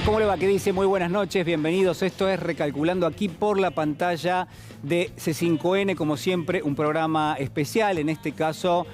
¿Cómo le va? ¿Qué dice? Muy buenas noches, bienvenidos. Esto es Recalculando aquí por la pantalla de C5N, como siempre, un programa especial, en este caso,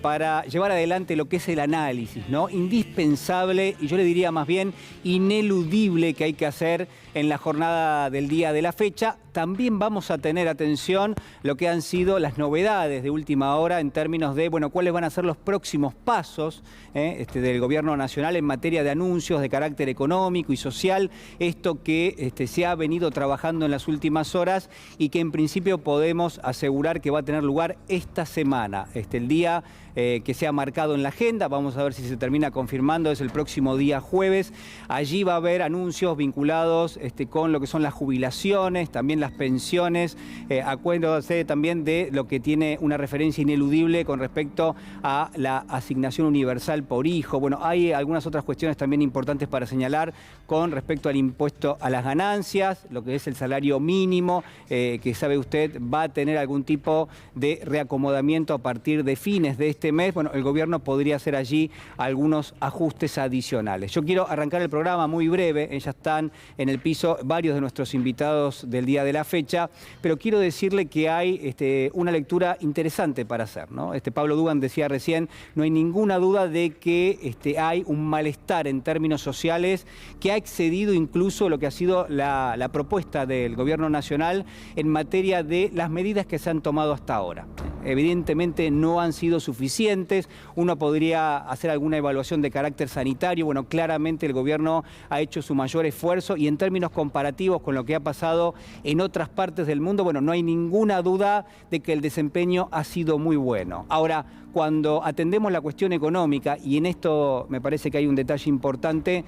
para llevar adelante lo que es el análisis, ¿no? Indispensable, y yo le diría más bien ineludible, que hay que hacer en la jornada del día de la fecha. También vamos a tener, atención, lo que han sido las novedades de última hora en términos de, bueno, cuáles van a ser los próximos pasos del Gobierno Nacional en materia de anuncios de carácter económico y social, esto que se ha venido trabajando en las últimas horas y que en principio podemos asegurar que va a tener lugar esta semana. El día que se ha marcado en la agenda, vamos a ver si se termina confirmando, es el próximo día jueves. Allí va a haber anuncios vinculados con lo que son las jubilaciones, también las pensiones, acuérdose también de lo que tiene una referencia ineludible con respecto a la asignación universal por hijo. Bueno, hay algunas otras cuestiones también importantes para señalar con respecto al impuesto a las ganancias, lo que es el salario mínimo, que sabe usted va a tener algún tipo de reacomodamiento a partir de fines de este mes. Bueno, el gobierno podría hacer allí algunos ajustes adicionales. Yo quiero arrancar el programa muy breve, ya están en el piso varios de nuestros invitados del día de la fecha, pero quiero decirle que hay una lectura interesante para hacer, ¿no? Pablo Dugan decía recién, no hay ninguna duda de que hay un malestar en términos sociales que ha excedido incluso lo que ha sido la propuesta del Gobierno Nacional en materia de las medidas que se han tomado hasta ahora. Evidentemente no han sido suficientes, uno podría hacer alguna evaluación de carácter sanitario, bueno, claramente el gobierno ha hecho su mayor esfuerzo y en términos comparativos con lo que ha pasado en otras partes del mundo, bueno, no hay ninguna duda de que el desempeño ha sido muy bueno. Ahora, cuando atendemos la cuestión económica, y en esto me parece que hay un detalle importante,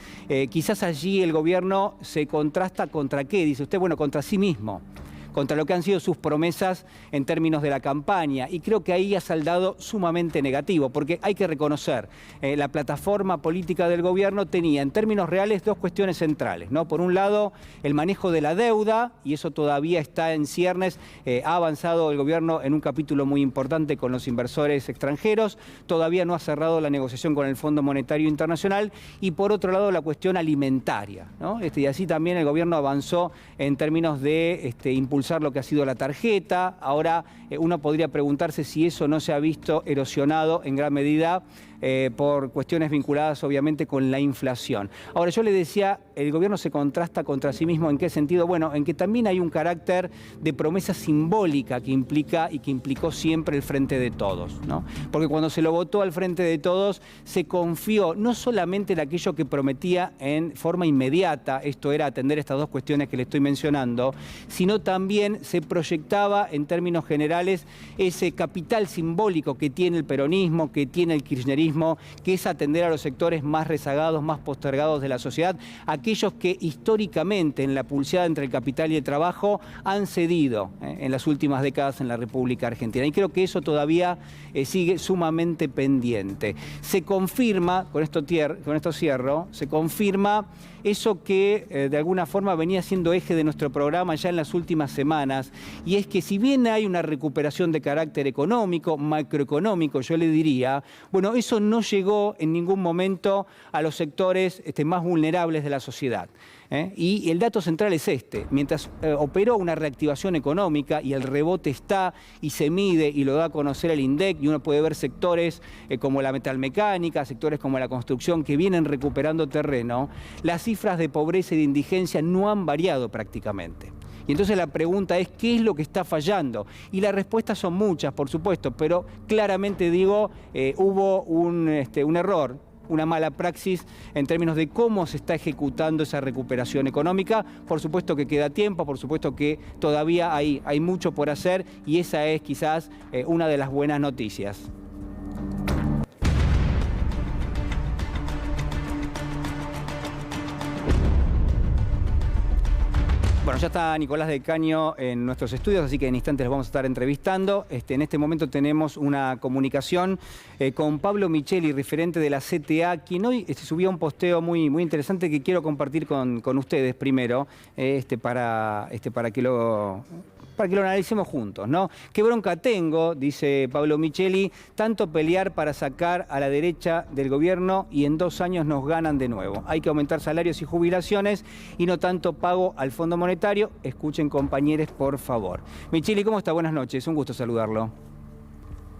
quizás allí el gobierno se contrasta contra ¿qué? Dice usted, bueno, contra sí mismo, contra lo que han sido sus promesas en términos de la campaña. Y creo que ahí ha saldado sumamente negativo, porque hay que reconocer, la plataforma política del gobierno tenía en términos reales dos cuestiones centrales, ¿no? Por un lado, el manejo de la deuda, y eso todavía está en ciernes, ha avanzado el gobierno en un capítulo muy importante con los inversores extranjeros, todavía no ha cerrado la negociación con el Fondo Monetario Internacional, y por otro lado la cuestión alimentaria, ¿no? Y así también el gobierno avanzó en términos de impulsar lo que ha sido la tarjeta. Ahora uno podría preguntarse si eso no se ha visto erosionado en gran medida por cuestiones vinculadas obviamente con la inflación. Ahora yo le decía, el gobierno se contrasta contra sí mismo, ¿en qué sentido? Bueno, en que también hay un carácter de promesa simbólica que implica y que implicó siempre el Frente de Todos, ¿no? Porque cuando se lo votó al Frente de Todos se confió no solamente en aquello que prometía en forma inmediata, esto era atender estas dos cuestiones que le estoy mencionando, sino también se proyectaba en términos generales ese capital simbólico que tiene el peronismo, que tiene el kirchnerismo, que es atender a los sectores más rezagados, más postergados de la sociedad, aquellos que históricamente en la pulseada entre el capital y el trabajo han cedido en las últimas décadas en la República Argentina. Y creo que eso todavía sigue sumamente pendiente. Se confirma, con esto cierro, se confirma eso que de alguna forma venía siendo eje de nuestro programa ya en las últimas semanas, y es que si bien hay una recuperación de carácter económico, macroeconómico, yo le diría, bueno, eso no llegó en ningún momento a los sectores más vulnerables de la sociedad. Y el dato central es mientras operó una reactivación económica y el rebote está y se mide y lo da a conocer el INDEC, y uno puede ver sectores como la metalmecánica, sectores como la construcción que vienen recuperando terreno, las cifras de pobreza y de indigencia no han variado prácticamente. Y entonces la pregunta es, ¿qué es lo que está fallando? Y las respuestas son muchas, por supuesto, pero claramente digo, hubo un error, una mala praxis en términos de cómo se está ejecutando esa recuperación económica. Por supuesto que queda tiempo, por supuesto que todavía hay mucho por hacer, y esa es quizás una de las buenas noticias. Bueno, ya está Nicolás del Caño en nuestros estudios, así que en instantes los vamos a estar entrevistando. En este momento tenemos una comunicación con Pablo Micheli, referente de la CTA, quien hoy subió un posteo muy interesante que quiero compartir con ustedes primero, para que lo para que lo analicemos juntos, ¿no? Qué bronca tengo, dice Pablo Micheli, tanto pelear para sacar a la derecha del gobierno y en 2 años nos ganan de nuevo. Hay que aumentar salarios y jubilaciones y no tanto pago al Fondo Monetario. Escuchen, compañeros, por favor. Micheli, ¿cómo está? Buenas noches, un gusto saludarlo.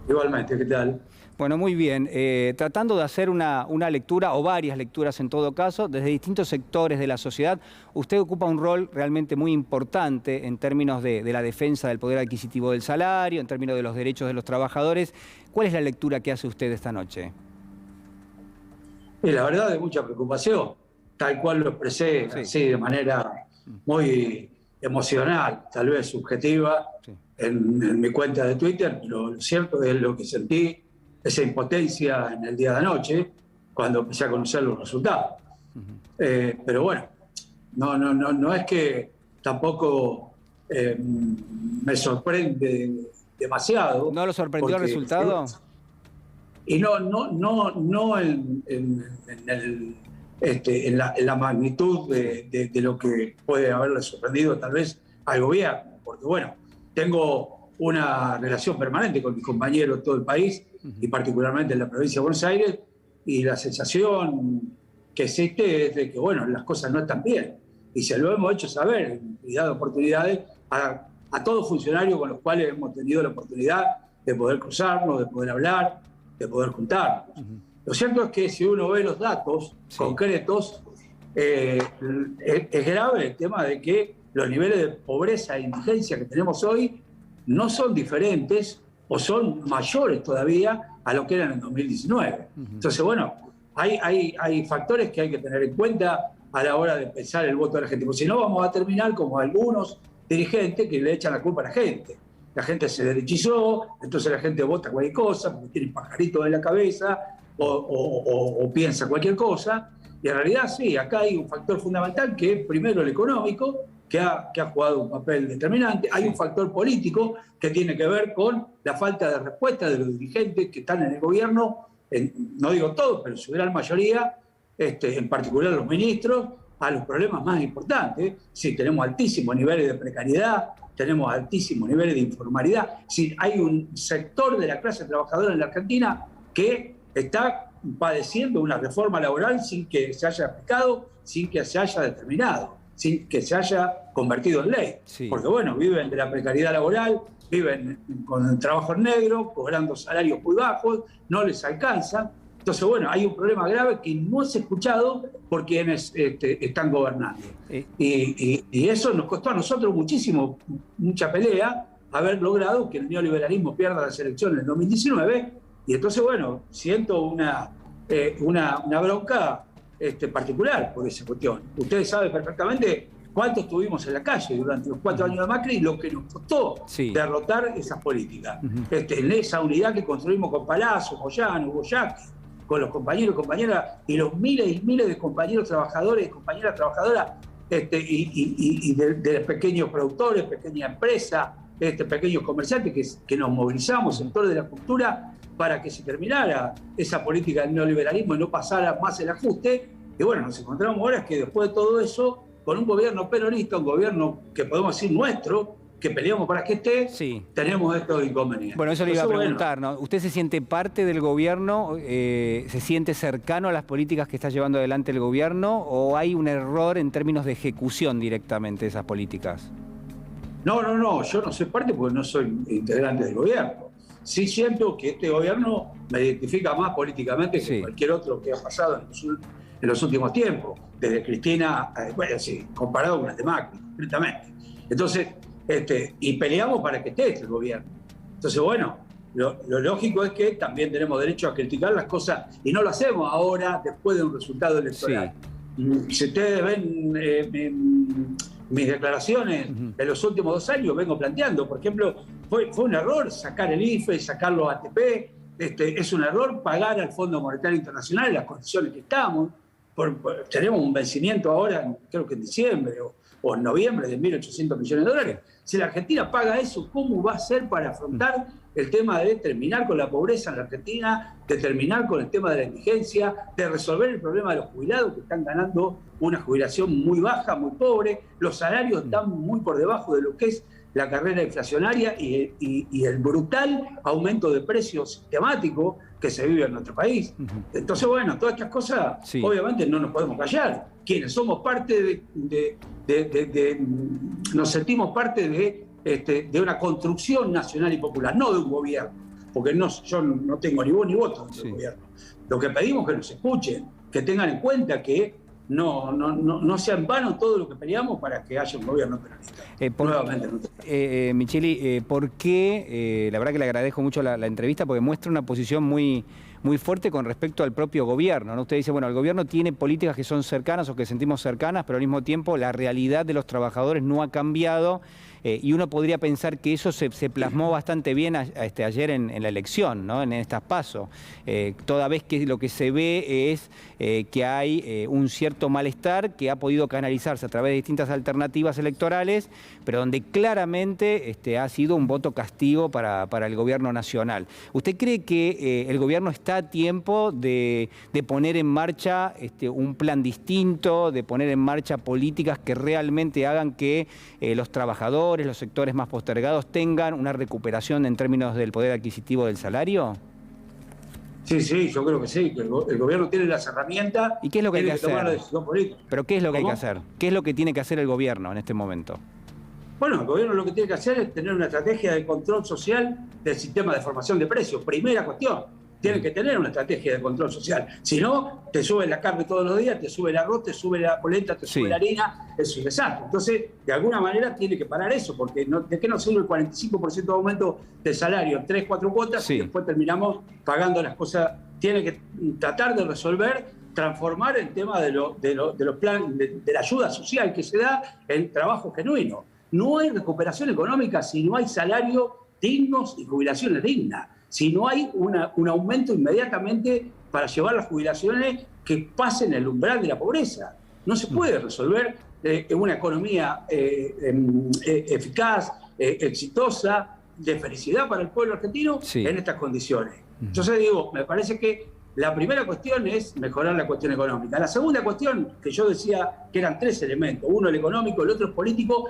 Igualmente, ¿qué tal? Bueno, muy bien. Tratando de hacer una lectura, o varias lecturas en todo caso, desde distintos sectores de la sociedad, usted ocupa un rol realmente muy importante en términos de la defensa del poder adquisitivo del salario, en términos de los derechos de los trabajadores. ¿Cuál es la lectura que hace usted esta noche? Y la verdad, de mucha preocupación, tal cual lo expresé, Sí. así de manera muy emocional, tal vez subjetiva, Sí. en mi cuenta de Twitter, pero lo cierto es lo que sentí, esa impotencia en el día de anoche, cuando empecé a conocer los resultados. Pero bueno, no es que tampoco me sorprende demasiado. ¿No lo sorprendió el porque, resultado? y no en la magnitud de lo que puede haberle sorprendido tal vez al gobierno, porque bueno, tengo una relación permanente con mis compañeros de todo el país y particularmente en la provincia de Buenos Aires, y la sensación que existe es de que bueno, las cosas no están bien, y se lo hemos hecho saber y dado oportunidades a todos funcionarios con los cuales hemos tenido la oportunidad de poder cruzarnos, de poder hablar, de poder juntarnos. Lo cierto es que si uno ve los datos concretos, es grave el tema de que los niveles de pobreza e indigencia que tenemos hoy no son diferentes o son mayores todavía a lo que eran en 2019. Entonces, bueno, hay factores que hay que tener en cuenta a la hora de pensar el voto de la gente, porque si no vamos a terminar como algunos dirigentes que le echan la culpa a la gente. La gente se derechizó, entonces la gente vota cualquier cosa porque tiene pajaritos en la cabeza o piensa cualquier cosa. Y en realidad sí, acá hay un factor fundamental que es primero el económico, que ha jugado un papel determinante. Hay un factor político que tiene que ver con la falta de respuesta de los dirigentes que están en el gobierno, no digo todos, pero su gran mayoría, en particular los ministros, a los problemas más importantes. Sí, tenemos altísimos niveles de precariedad, tenemos altísimos niveles de informalidad. Sí, hay un sector de la clase trabajadora en la Argentina que está padeciendo una reforma laboral sin que se haya aplicado, sin que se haya determinado, sin que se haya convertido en ley. Sí. Porque bueno, viven de la precariedad laboral, viven con el trabajo en negro, cobrando salarios muy bajos, no les alcanza. Entonces, bueno, hay un problema grave que no es escuchado por quienes están gobernando. Y eso nos costó a nosotros muchísimo, mucha pelea, haber logrado que el neoliberalismo pierda las elecciones en 2019. Y entonces, bueno, siento una bronca particular por esa cuestión. Ustedes saben perfectamente cuánto estuvimos en la calle durante los 4 años de Macri y lo que nos costó derrotar esas políticas. En esa unidad que construimos con Palazzo, Moyano, Boyacki, con los compañeros y compañeras y los miles y miles de compañeros trabajadores y compañeras trabajadoras y de pequeños productores, pequeñas empresas, pequeños comerciantes que nos movilizamos en torno de la cultura para que se terminara esa política del neoliberalismo y no pasara más el ajuste. Y bueno, nos encontramos ahora que después de todo eso, con un gobierno peronista, un gobierno que podemos decir nuestro, que peleamos para que esté, tenemos estos inconvenientes. Bueno, eso le iba a preguntar, ¿no? ¿Usted se siente parte del gobierno? ¿Se siente cercano a las políticas que está llevando adelante el gobierno? ¿O hay un error en términos de ejecución directamente de esas políticas? No, yo no soy parte porque no soy integrante del gobierno. Sí siento que este gobierno me identifica más políticamente que cualquier otro que ha pasado en los últimos tiempos, desde Cristina, bueno, sí, comparado con el de Macri, completamente. Entonces, y peleamos para que esté el gobierno. Entonces, bueno, lo lógico es que también tenemos derecho a criticar las cosas y no lo hacemos ahora después de un resultado electoral. Si ustedes ven mis declaraciones de los últimos 2 años, vengo planteando, por ejemplo, fue un error sacar el IFE, sacar los ATP, es un error pagar al Fondo Monetario Internacional en las condiciones que estamos. Tenemos un vencimiento ahora, creo que en diciembre o en noviembre, de 1.800 millones de dólares. Si la Argentina paga eso, ¿cómo va a ser para afrontar el tema de terminar con la pobreza en la Argentina, de terminar con el tema de la indigencia, de resolver el problema de los jubilados que están ganando una jubilación muy baja, muy pobre? Los salarios están muy por debajo de lo que es la carrera inflacionaria y el brutal aumento de precios sistemático que se vive en nuestro país. Entonces, bueno, todas estas cosas, sí, obviamente no nos podemos callar. Quienes somos parte nos sentimos parte de una construcción nacional y popular, no de un gobierno, porque yo no tengo ni voz ni voto dentro del gobierno. Lo que pedimos es que nos escuchen, que tengan en cuenta que no sea en vano todo lo que peleamos para que haya un gobierno penalista. Nuevamente. Micheli, ¿por qué? La verdad que le agradezco mucho la entrevista porque muestra una posición muy fuerte con respecto al propio gobierno, ¿no? Usted dice, bueno, el gobierno tiene políticas que son cercanas o que sentimos cercanas, pero al mismo tiempo la realidad de los trabajadores no ha cambiado. Y uno podría pensar que eso se plasmó bastante bien ayer en la elección, ¿no? En estas PASO. Toda vez que lo que se ve es que hay un cierto malestar que ha podido canalizarse a través de distintas alternativas electorales, pero donde claramente ha sido un voto castigo para el gobierno nacional. ¿Usted cree que el gobierno está a tiempo de poner en marcha un plan distinto, de poner en marcha políticas que realmente hagan que los trabajadores, los sectores más postergados tengan una recuperación en términos del poder adquisitivo del salario? Sí, yo creo que sí, que el gobierno tiene las herramientas. ¿Y qué es lo que hay que hacer? Tomar la decisión política. ¿Pero qué es lo que hay que ¿Cómo? hacer? ¿Qué es lo que tiene que hacer el gobierno en este momento? Bueno, el gobierno lo que tiene que hacer es tener una estrategia de control social del sistema de formación de precios. Primera cuestión. Tienen que tener una estrategia de control social. Si no, te sube la carne todos los días, te sube el arroz, te sube la polenta, te sube la harina, es un desastre. Entonces, de alguna manera tiene que parar eso, porque ¿de qué nos sirve el 45% de aumento del salario en 3, 4 cuotas y después terminamos pagando las cosas? Tiene que tratar de resolver, transformar el tema de los planes, de la ayuda social que se da en trabajo genuino. No hay recuperación económica si no hay salarios dignos y jubilaciones dignas. Si no hay un aumento inmediatamente para llevar las jubilaciones que pasen el umbral de la pobreza. No se puede resolver una economía eficaz, exitosa, de felicidad para el pueblo argentino en estas condiciones. Entonces digo, me parece que la primera cuestión es mejorar la cuestión económica. La segunda cuestión, que yo decía que eran 3 elementos, uno el económico, el otro el político.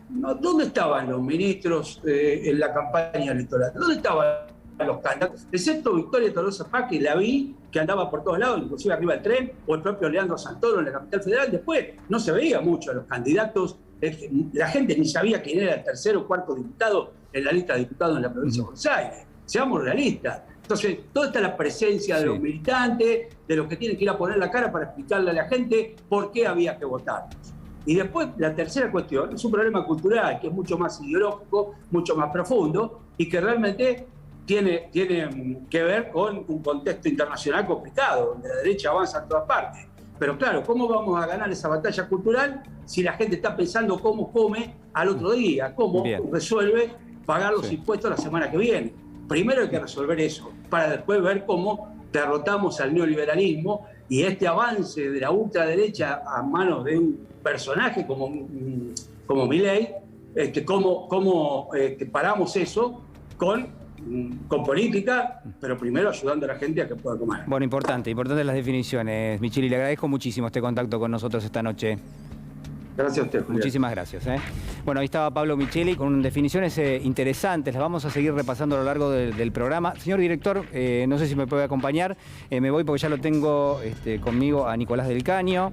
¿Dónde estaban los ministros en la campaña electoral? ¿Dónde estaban los candidatos? Excepto Victoria Tolosa Paz, que la vi, que andaba por todos lados, inclusive arriba del tren, o el propio Leandro Santoro en la capital federal. Después no se veía mucho a los candidatos. La gente ni sabía quién era el tercer o cuarto diputado en la lista de diputados en la provincia de Buenos Aires. Seamos realistas. Entonces, toda esta la presencia de los militantes, de los que tienen que ir a poner la cara para explicarle a la gente por qué había que votar. Y después, la tercera cuestión es un problema cultural, que es mucho más ideológico, mucho más profundo, y que realmente tiene que ver con un contexto internacional complicado, donde la derecha avanza en todas partes. Pero claro, ¿cómo vamos a ganar esa batalla cultural si la gente está pensando cómo come al otro día? ¿Cómo resuelve pagar los impuestos la semana que viene? Primero hay que resolver eso, para después ver cómo derrotamos al neoliberalismo y este avance de la ultraderecha a manos de un personaje como Milei, cómo paramos eso con política, pero primero ayudando a la gente a que pueda comer. Bueno, importantes las definiciones, Micheli. Le agradezco muchísimo este contacto con nosotros esta noche. Gracias a usted, Julián. Muchísimas gracias. Bueno, ahí estaba Pablo Micheli con definiciones interesantes. Las vamos a seguir repasando a lo largo del programa. Señor director, no sé si me puede acompañar. Me voy porque ya lo tengo conmigo a Nicolás del Caño,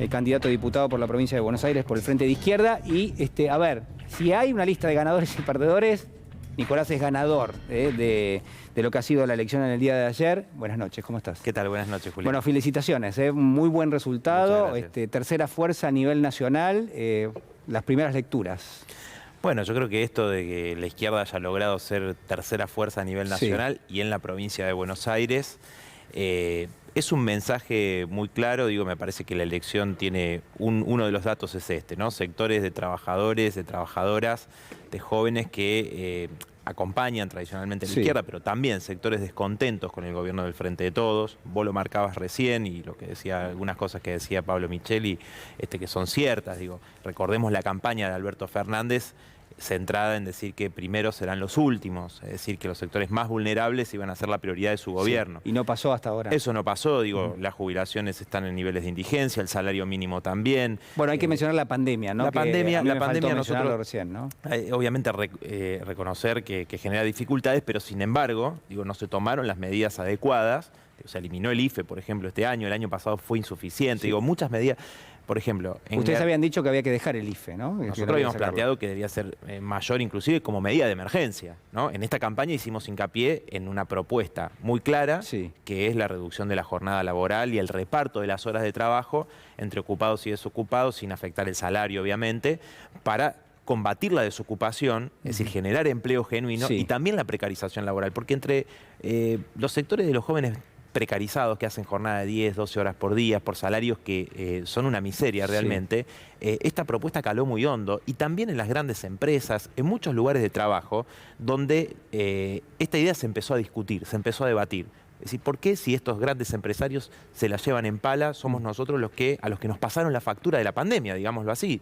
candidato a diputado por la provincia de Buenos Aires por el Frente de Izquierda. Y, a ver, si hay una lista de ganadores y perdedores, Nicolás es ganador de lo que ha sido la elección en el día de ayer. Buenas noches, ¿cómo estás? ¿Qué tal? Buenas noches, Julián. Bueno, felicitaciones, muy buen resultado, tercera fuerza a nivel nacional, las primeras lecturas. Bueno, yo creo que esto de que la izquierda haya logrado ser tercera fuerza a nivel nacional y en la provincia de Buenos Aires, es un mensaje muy claro. Digo, me parece que la elección tiene, uno de los datos es este, ¿no? Sectores de trabajadores, de trabajadoras, de jóvenes que acompañan tradicionalmente a la izquierda, pero también sectores descontentos con el gobierno del Frente de Todos. Vos lo marcabas recién y lo que decía, algunas cosas que decía Pablo Micheli, que son ciertas. Digo, recordemos la campaña de Alberto Fernández, centrada en decir que primero serán los últimos, es decir, que los sectores más vulnerables iban a ser la prioridad de su gobierno. Sí, y no pasó hasta ahora. Eso no pasó, digo, las jubilaciones están en niveles de indigencia, el salario mínimo también. Bueno, hay que mencionar la pandemia, ¿no? La pandemia nosotros recién, ¿no? Obviamente reconocer que genera dificultades, pero sin embargo, digo, no se tomaron las medidas adecuadas. Se eliminó el IFE, por ejemplo, este año, el año pasado fue insuficiente. Sí. Digo, muchas medidas. Por ejemplo... Ustedes habían dicho que había que dejar el IFE, ¿no? Nosotros habíamos planteado que debía ser mayor, inclusive como medida de emergencia, ¿no? En esta campaña hicimos hincapié en una propuesta muy clara, sí, que es la reducción de la jornada laboral y el reparto de las horas de trabajo entre ocupados y desocupados, sin afectar el salario, obviamente, para combatir la desocupación, es decir, generar empleo genuino, sí, y también la precarización laboral, porque entre los sectores de los jóvenes precarizados que hacen jornada de 10, 12 horas por día, por salarios que son una miseria realmente, sí, esta propuesta caló muy hondo, y también en las grandes empresas, en muchos lugares de trabajo, donde esta idea se empezó a discutir, se empezó a debatir. Es decir, ¿por qué si estos grandes empresarios se la llevan en pala, somos nosotros a los que nos pasaron la factura de la pandemia, digámoslo así?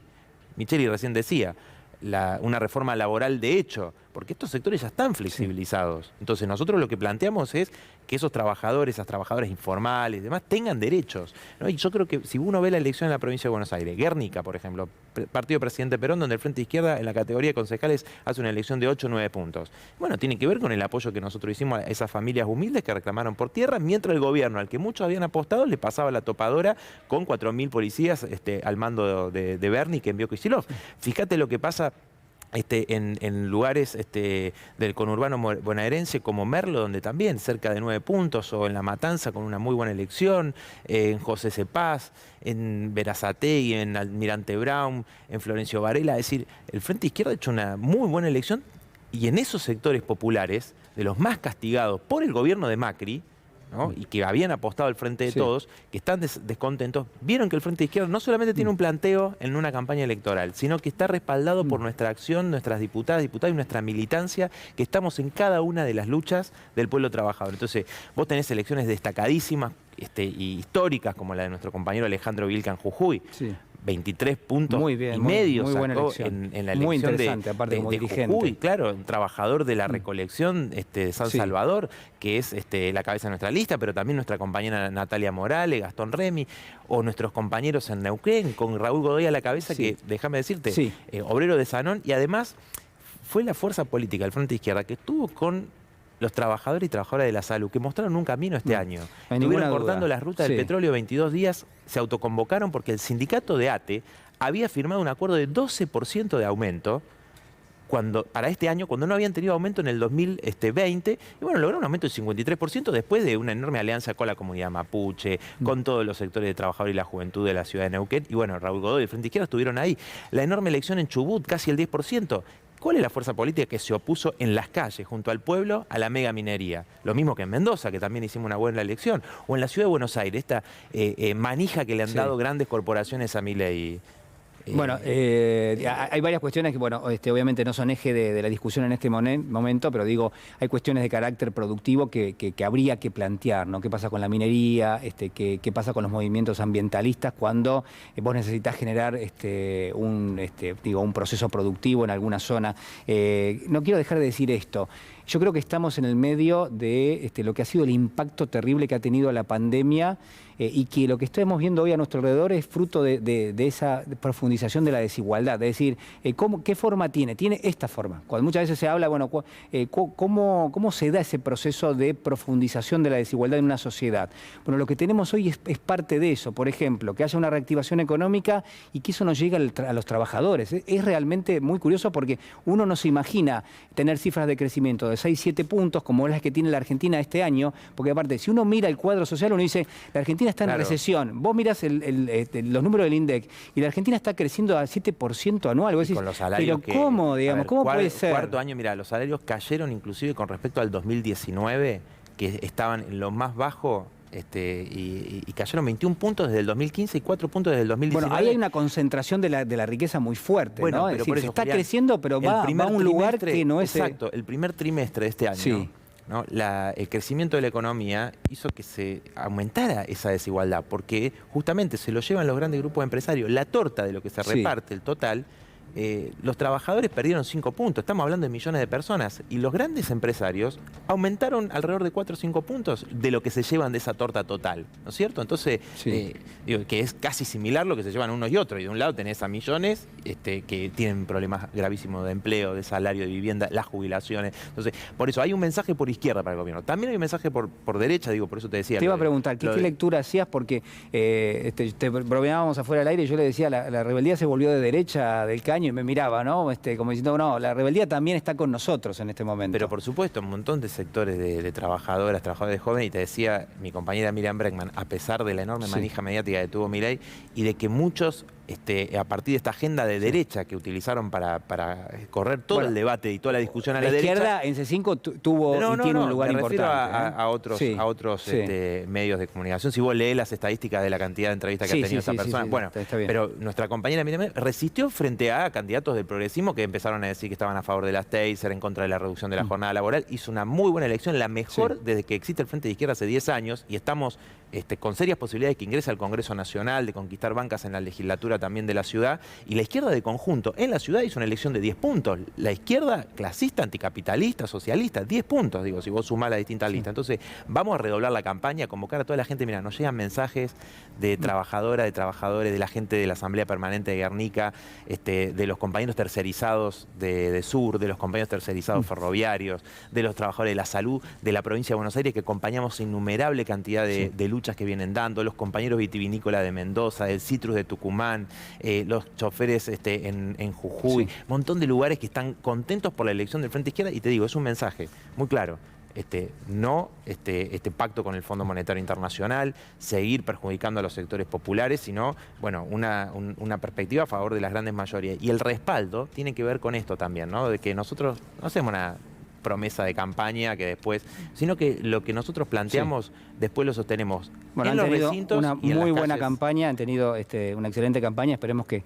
Micheli recién decía, una reforma laboral de hecho, porque estos sectores ya están flexibilizados. Sí. Entonces nosotros lo que planteamos es que esos trabajadores, esas trabajadoras informales y demás tengan derechos, ¿no? Y yo creo que si uno ve la elección en la provincia de Buenos Aires, Guernica, por ejemplo, partido presidente Perón, donde el Frente Izquierda en la categoría de concejales hace una elección de 8 o 9 puntos. Bueno, tiene que ver con el apoyo que nosotros hicimos a esas familias humildes que reclamaron por tierra, mientras el gobierno, al que muchos habían apostado, le pasaba la topadora con 4.000 policías al mando de Bernie que envió Kicillof. Fíjate lo que pasa en lugares del conurbano bonaerense como Merlo, donde también cerca de 9 puntos, o en La Matanza con una muy buena elección, en José Cepaz, en Berazategui, en Almirante Brown, en Florencio Varela. Es decir, el Frente Izquierda ha hecho una muy buena elección, y en esos sectores populares, de los más castigados por el gobierno de Macri, ¿no? Y que habían apostado al Frente de Todos, que están descontentos, vieron que el Frente de Izquierda no solamente tiene un planteo en una campaña electoral, sino que está respaldado por nuestra acción, nuestras diputadas, diputados y nuestra militancia, que estamos en cada una de las luchas del pueblo trabajador. Entonces, vos tenés elecciones destacadísimas y históricas, como la de nuestro compañero Alejandro Vilca en Jujuy. Sí. 23 puntos muy bien, y medio muy sacó en la elección muy interesante, aparte como dirigente. Jujuy, claro, un trabajador de la recolección de San Salvador, que es la cabeza de nuestra lista, pero también nuestra compañera Natalia Morales, Gastón Remy, o nuestros compañeros en Neuquén, con Raúl Godoy a la cabeza, que, déjame decirte, obrero de Sanón, y además fue la fuerza política del Frente Izquierda que estuvo con los trabajadores y trabajadoras de la salud, que mostraron un camino este año. Estuvieron cortando las rutas del petróleo 22 días, se autoconvocaron porque el sindicato de ATE había firmado un acuerdo de 12% de aumento para este año, cuando no habían tenido aumento en el 2020, y bueno, lograron un aumento del 53% después de una enorme alianza con la comunidad mapuche, con todos los sectores de trabajadores y la juventud de la ciudad de Neuquén, y bueno, Raúl Godoy y el Frente Izquierda estuvieron ahí. La enorme elección en Chubut, casi el 10%. ¿Cuál es la fuerza política que se opuso en las calles, junto al pueblo, a la mega minería? Lo mismo que en Mendoza, que también hicimos una buena elección, o en la ciudad de Buenos Aires, esta manija que le han dado grandes corporaciones a Milei. Bueno, hay varias cuestiones que, bueno, obviamente no son eje de la discusión en este momento, pero digo, hay cuestiones de carácter productivo que habría que plantear, ¿no? ¿Qué pasa con la minería? ¿Qué pasa con los movimientos ambientalistas cuando vos necesitas generar un proceso productivo en alguna zona? No quiero dejar de decir esto. Yo creo que estamos en el medio de lo que ha sido el impacto terrible que ha tenido la pandemia, y que lo que estamos viendo hoy a nuestro alrededor es fruto de esa profundización de la desigualdad. Es decir, ¿qué forma tiene? Tiene esta forma. Cuando muchas veces se habla, bueno, ¿cómo se da ese proceso de profundización de la desigualdad en una sociedad? Bueno, lo que tenemos hoy es parte de eso. Por ejemplo, que haya una reactivación económica y que eso nos llegue a los trabajadores. Es realmente muy curioso, porque uno no se imagina tener cifras de crecimiento de 6, 7 puntos como las que tiene la Argentina este año, porque aparte, si uno mira el cuadro social, uno dice, la Argentina está en recesión. Vos mirás los números del INDEC y la Argentina está creciendo a 7% anual. Vos decís, con los salarios pero ¿cómo, digamos? ¿Cómo puede ser? Cuarto año, mira, los salarios cayeron inclusive con respecto al 2019, que estaban en lo más bajo, y cayeron 21 puntos desde el 2015 y 4 puntos desde el 2019. Bueno, ahí hay una concentración de la riqueza muy fuerte, bueno, ¿no? Pero es decir, por eso, está Julián, creciendo, pero va a un lugar que no es... Exacto, el primer trimestre de este año, ¿no? El crecimiento de la economía hizo que se aumentara esa desigualdad, porque justamente se lo llevan los grandes grupos empresarios. La torta de lo que se reparte, el total, los trabajadores perdieron 5 puntos, estamos hablando de millones de personas, y los grandes empresarios aumentaron alrededor de 4 o 5 puntos de lo que se llevan de esa torta total, ¿no es cierto? Entonces, digo, que es casi similar lo que se llevan unos y otros, y de un lado tenés a millones que tienen problemas gravísimos de empleo, de salario, de vivienda, las jubilaciones. Entonces, por eso hay un mensaje por izquierda para el gobierno, también hay un mensaje por derecha, digo, por eso te decía. Te iba a preguntar, ¿qué lectura hacías? Porque te bromeábamos afuera del aire y yo le decía, la rebeldía se volvió de derecha del caño y me miraba, ¿no? Como diciendo, no, la rebeldía también está con nosotros en este momento. Pero por supuesto, un montón de sectores de trabajadoras, trabajadores jóvenes, y te decía mi compañera Miriam Bregman, a pesar de la enorme manija mediática que tuvo Milei y de que muchos, a partir de esta agenda de derecha que utilizaron para correr todo el debate y toda la discusión a la derecha. La izquierda en C5 tuvo y tiene un lugar importante. A otros medios de comunicación. Si vos lees las estadísticas de la cantidad de entrevistas que ha tenido esa persona. Bueno, pero nuestra compañera Miriam resistió frente a candidatos del progresismo que empezaron a decir que estaban a favor de las taser, en contra de la reducción de la jornada laboral. Hizo una muy buena elección, la mejor desde que existe el Frente de Izquierda hace 10 años, y estamos con serias posibilidades de que ingrese al Congreso Nacional, de conquistar bancas en la legislatura también de la ciudad. Y la izquierda de conjunto en la ciudad hizo una elección de 10 puntos. La izquierda clasista, anticapitalista, socialista, 10 puntos, digo, si vos sumás las distintas listas. Entonces, vamos a redoblar la campaña, convocar a toda la gente. Mira, nos llegan mensajes de trabajadoras, de trabajadores, de la gente de la Asamblea Permanente de Guernica, de los compañeros tercerizados de Sur, de los compañeros tercerizados ferroviarios, de los trabajadores de la salud de la provincia de Buenos Aires, que acompañamos innumerable cantidad de luchas que vienen dando, los compañeros vitivinícolas de Mendoza, del Citrus de Tucumán, los choferes en Jujuy, montón de lugares que están contentos por la elección del Frente Izquierda. Y te digo, es un mensaje muy claro. No este pacto con el Fondo Monetario Internacional, seguir perjudicando a los sectores populares, sino, bueno, una perspectiva a favor de las grandes mayorías. Y el respaldo tiene que ver con esto también, ¿no? De que nosotros no hacemos una promesa de campaña que después, sino que lo que nosotros planteamos después lo sostenemos en los recintos una y en muy las buena calles. campaña, han tenido una excelente campaña, esperemos que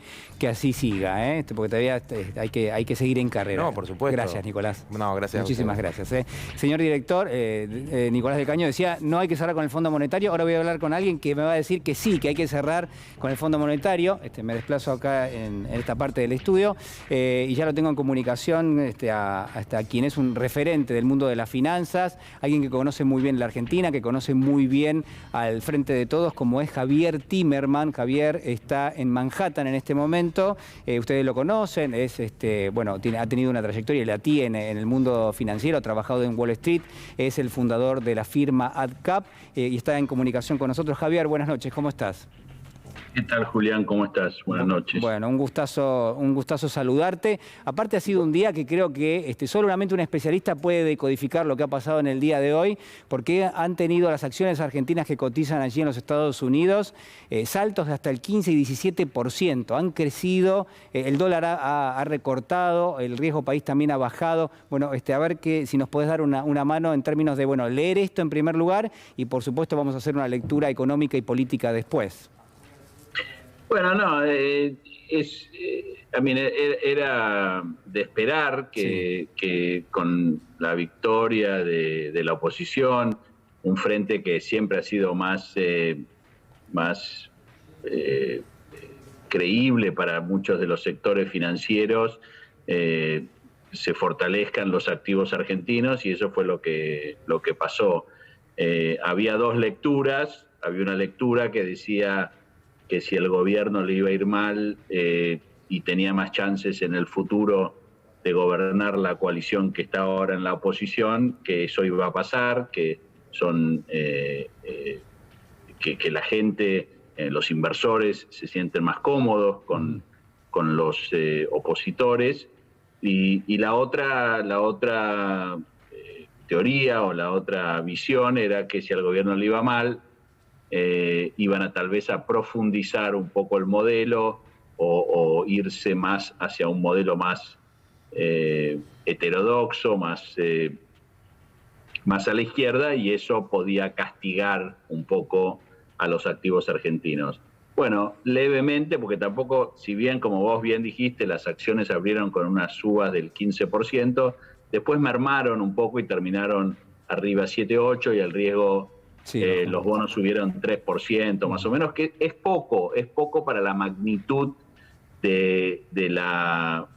así siga, porque todavía hay que seguir en carrera. No, por supuesto. Gracias, Nicolás. No, gracias. Muchísimas gracias. Señor director, Nicolás del Caño decía, no hay que cerrar con el Fondo Monetario. Ahora voy a hablar con alguien que me va a decir que sí, que hay que cerrar con el Fondo Monetario. Me desplazo acá en esta parte del estudio y ya lo tengo en comunicación hasta quien es un referente del mundo de las finanzas, alguien que conoce muy bien la Argentina, que conoce muy bien al frente de todos, como es Javier Timerman. Javier está en Manhattan en este momento, ustedes lo conocen, ha tenido una trayectoria y la tiene en el mundo financiero, ha trabajado en Wall Street, es el fundador de la firma AdCap y está en comunicación con nosotros. Javier, buenas noches, ¿cómo estás? ¿Qué tal, Julián? ¿Cómo estás? Buenas noches. Bueno, un gustazo saludarte. Aparte ha sido un día que creo que solamente un especialista puede decodificar lo que ha pasado en el día de hoy, porque han tenido las acciones argentinas que cotizan allí en los Estados Unidos saltos de hasta el 15 y 17%. Han crecido, el dólar ha recortado, el riesgo país también ha bajado. Bueno, a ver si nos podés dar una mano en términos de, leer esto en primer lugar y por supuesto vamos a hacer una lectura económica y política después. Bueno, no, era de esperar que con la victoria de la oposición, un frente que siempre ha sido más creíble para muchos de los sectores financieros, se fortalezcan los activos argentinos, y eso fue lo que pasó. Había dos lecturas. Había una lectura que decía que si el gobierno le iba a ir mal y tenía más chances en el futuro de gobernar la coalición que está ahora en la oposición, que eso iba a pasar, que la gente, los inversores se sienten más cómodos con los opositores, y la otra teoría o la otra visión era que si al gobierno le iba mal, iban tal vez a profundizar un poco el modelo o irse más hacia un modelo más heterodoxo, más a la izquierda, y eso podía castigar un poco a los activos argentinos. Bueno, levemente, porque tampoco, si bien, como vos bien dijiste, las acciones abrieron con unas subas del 15%, después mermaron un poco y terminaron arriba 7-8, y el riesgo... los bonos subieron 3% más o menos, que es poco para la magnitud de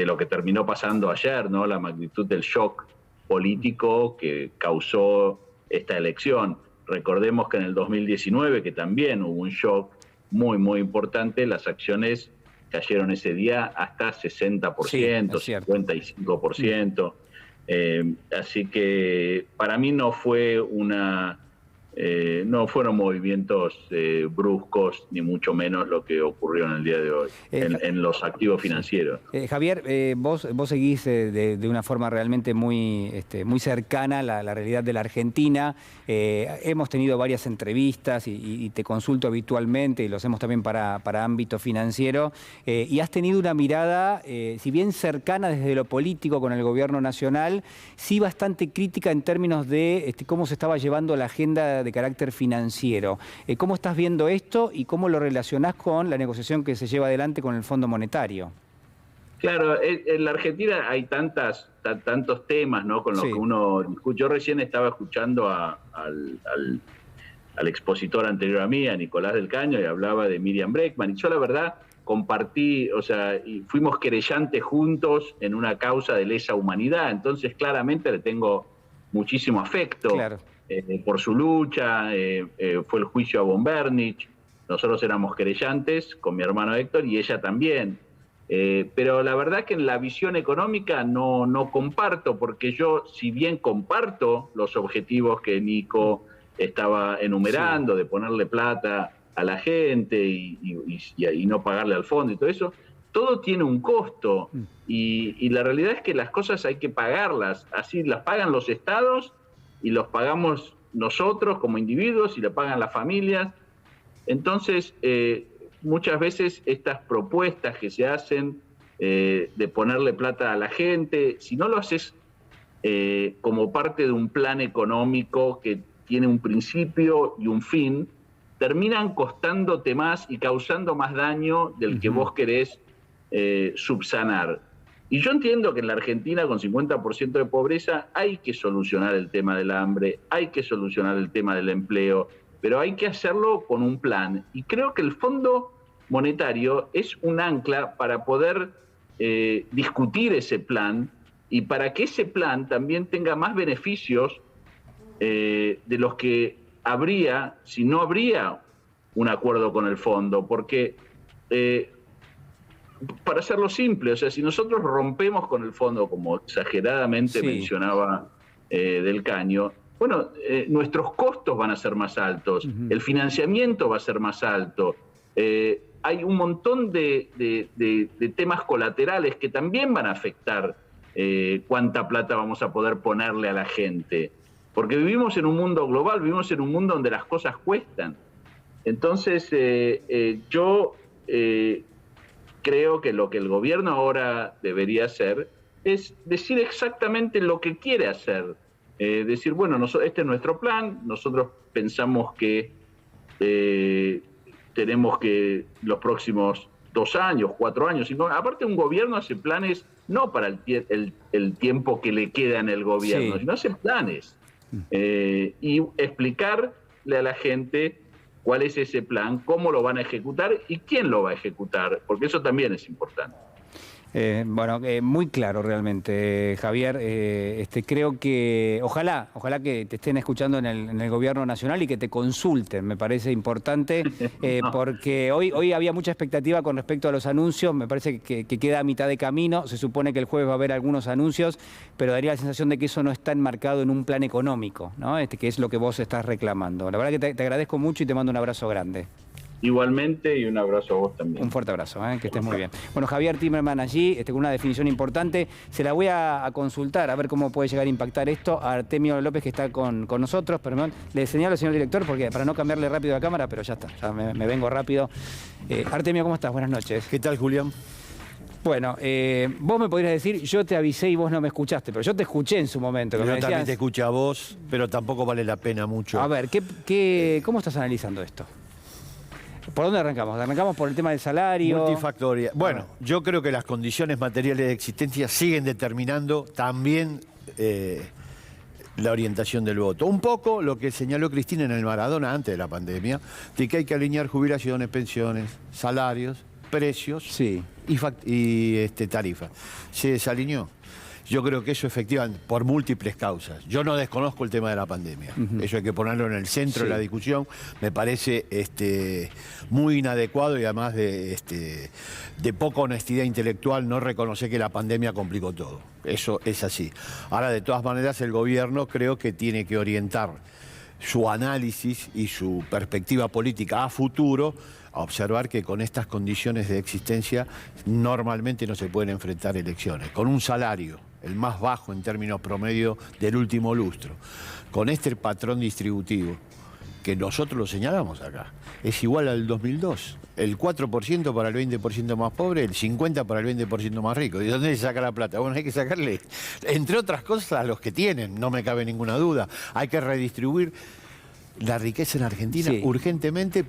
lo que terminó pasando ayer, ¿no? La magnitud del shock político que causó esta elección. Recordemos que en el 2019, que también hubo un shock muy, muy importante, las acciones cayeron ese día hasta 60%, sí, 55%. Así que para mí no fue no fueron movimientos bruscos, ni mucho menos lo que ocurrió en el día de hoy, en los activos financieros. Javier, vos seguís de una forma realmente muy cercana la realidad de la Argentina. Hemos tenido varias entrevistas y te consulto habitualmente, y lo hacemos también para ámbito financiero, y has tenido una mirada, si bien cercana desde lo político con el gobierno nacional, sí bastante crítica en términos de cómo se estaba llevando la agenda de carácter financiero. ¿Cómo estás viendo esto y cómo lo relacionás con la negociación que se lleva adelante con el Fondo Monetario? Claro, en la Argentina hay tantos temas, ¿no?, con los que uno discute. Yo recién estaba escuchando al expositor anterior a mí, a Nicolás del Caño, y hablaba de Miriam Bregman, y yo la verdad compartí, y fuimos querellantes juntos en una causa de lesa humanidad, entonces claramente le tengo muchísimo afecto. Claro. Por su lucha, fue el juicio a Von Bernich, nosotros éramos querellantes con mi hermano Héctor y ella también, pero la verdad que en la visión económica no comparto, porque yo, si bien comparto los objetivos que Nico estaba enumerando, de ponerle plata a la gente y no pagarle al fondo y todo eso, todo tiene un costo, y la realidad es que las cosas hay que pagarlas, así las pagan los estados y los pagamos nosotros como individuos y le pagan las familias. Entonces, muchas veces estas propuestas que se hacen de ponerle plata a la gente, si no lo haces como parte de un plan económico que tiene un principio y un fin, terminan costándote más y causando más daño del que vos querés subsanar. Y yo entiendo que en la Argentina, con 50% de pobreza, hay que solucionar el tema del hambre, hay que solucionar el tema del empleo, pero hay que hacerlo con un plan. Y creo que el Fondo Monetario es un ancla para poder discutir ese plan y para que ese plan también tenga más beneficios de los que habría si no habría un acuerdo con el fondo. Porque... para hacerlo simple, si nosotros rompemos con el fondo, como exageradamente mencionaba Del Caño, nuestros costos van a ser más altos, el financiamiento va a ser más alto, hay un montón de temas colaterales que también van a afectar cuánta plata vamos a poder ponerle a la gente, porque vivimos en un mundo global, vivimos en un mundo donde las cosas cuestan. Entonces, yo... creo que lo que el gobierno ahora debería hacer es decir exactamente lo que quiere hacer. Decir, este es nuestro plan, nosotros pensamos que tenemos que los próximos 2 años, 4 años, sino, aparte un gobierno hace planes no para el tiempo que le queda en el gobierno, sino hace planes. Y explicarle a la gente cuál es ese plan, cómo lo van a ejecutar y quién lo va a ejecutar, porque eso también es importante. Muy claro realmente, Javier. Creo que ojalá que te estén escuchando en el gobierno nacional y que te consulten, me parece importante, porque hoy había mucha expectativa con respecto a los anuncios, me parece que queda a mitad de camino, se supone que el jueves va a haber algunos anuncios, pero daría la sensación de que eso no está enmarcado en un plan económico, ¿no? Que es lo que vos estás reclamando. La verdad que te agradezco mucho y te mando un abrazo grande. Igualmente, y un abrazo a vos también. Un fuerte abrazo, que estés muy bien. Bueno, Javier Timerman allí, con una definición importante. Se la voy a consultar, a ver cómo puede llegar a impactar esto a Artemio López, que está con nosotros. Perdón, le señalo al señor director, porque para no cambiarle rápido la cámara, pero ya está, ya me vengo rápido. Artemio, ¿cómo estás? Buenas noches. ¿Qué tal, Julián? Bueno, vos me podrías decir, yo te avisé y vos no me escuchaste, pero yo te escuché en su momento. Yo también te escuché a vos, pero tampoco vale la pena mucho. A ver, ¿cómo estás analizando esto? ¿Por dónde arrancamos? ¿Arrancamos por el tema del salario? Multifactorial. Bueno, yo creo que las condiciones materiales de existencia siguen determinando también la orientación del voto. Un poco lo que señaló Cristina en el Maradona antes de la pandemia, de que hay que alinear jubilaciones, pensiones, salarios precios Sí. y tarifas. Se desalineó. Yo creo que eso efectivamente, por múltiples causas. Yo no desconozco el tema de la pandemia. Eso hay que ponerlo en el centro de la discusión. Me parece muy inadecuado y además de poca honestidad intelectual no reconocer que la pandemia complicó todo. Eso es así. Ahora, de todas maneras, el gobierno creo que tiene que orientar su análisis y su perspectiva política a futuro a observar que con estas condiciones de existencia normalmente no se pueden enfrentar elecciones. Con un salario, el más bajo en términos promedio del último lustro, con este patrón distributivo, que nosotros lo señalamos acá, es igual al 2002. El 4% para el 20% más pobre, el 50% para el 20% más rico. ¿De dónde se saca la plata? Bueno, hay que sacarle, entre otras cosas, a los que tienen, no me cabe ninguna duda. Hay que redistribuir la riqueza en Argentina urgentemente,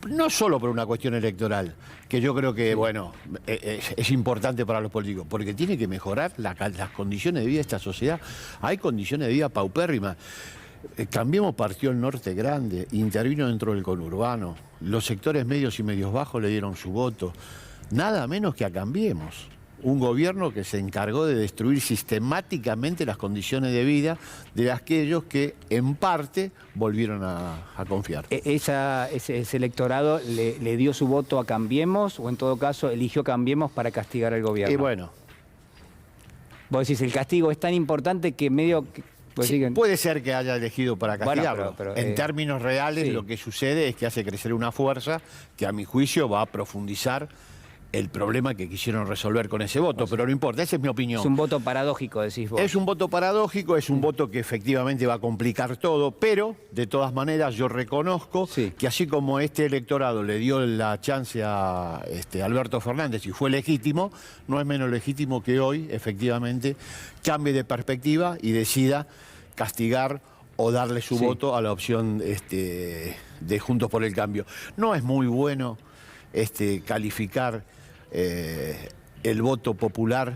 no solo por una cuestión electoral, que yo creo que, bueno, es importante para los políticos, porque tiene que mejorar las condiciones de vida de esta sociedad. Hay condiciones de vida paupérrimas. Cambiemos partió el norte grande, intervino dentro del conurbano, los sectores medios y medios bajos le dieron su voto. Nada menos que a Cambiemos. Un gobierno que se encargó de destruir sistemáticamente las condiciones de vida de aquellos que, en parte, volvieron a confiar. ¿Ese electorado le dio su voto a Cambiemos o, en todo caso, eligió Cambiemos para castigar al gobierno? Y bueno. Vos decís, el castigo es tan importante que medio... Sí, puede ser que haya elegido para castigarlo. Bueno, pero, en términos reales, lo que sucede es que hace crecer una fuerza que, a mi juicio, va a profundizar el problema que quisieron resolver con ese voto, pero no importa, esa es mi opinión. Es un voto paradójico, decís vos. Es un voto paradójico, es un voto que efectivamente va a complicar todo, pero de todas maneras yo reconozco que así como este electorado le dio la chance a Alberto Fernández y fue legítimo, no es menos legítimo que hoy, efectivamente, cambie de perspectiva y decida castigar o darle su voto a la opción de Juntos por el Cambio. No es muy bueno calificar el voto popular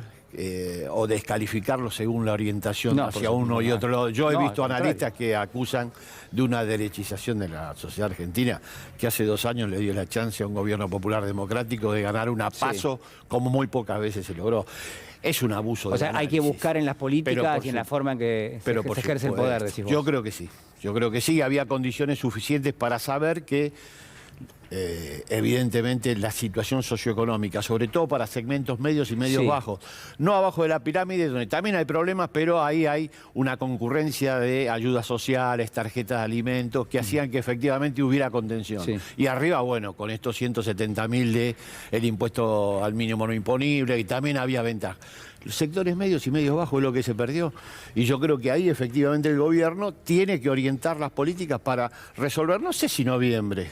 o descalificarlo según la orientación hacia uno y otro lado. Yo he visto analistas que acusan de una derechización de la sociedad argentina, que hace 2 años le dio la chance a un gobierno popular democrático de ganar una PASO como muy pocas veces se logró. Es un abuso. O sea, hay que buscar en las políticas y en la forma en que se ejerce el poder, decís vos. Yo creo que sí. Yo creo que sí. Había condiciones suficientes para saber que evidentemente la situación socioeconómica, sobre todo para segmentos medios y medios bajos, no abajo de la pirámide, donde también hay problemas, pero ahí hay una concurrencia de ayudas sociales, tarjetas de alimentos, que hacían que efectivamente hubiera contención. Y arriba, bueno, con estos 170.000 de el impuesto al mínimo no imponible, y también había ventaja. Los sectores medios y medios bajos es lo que se perdió. Y yo creo que ahí efectivamente el gobierno tiene que orientar las políticas para resolver, no sé si noviembre,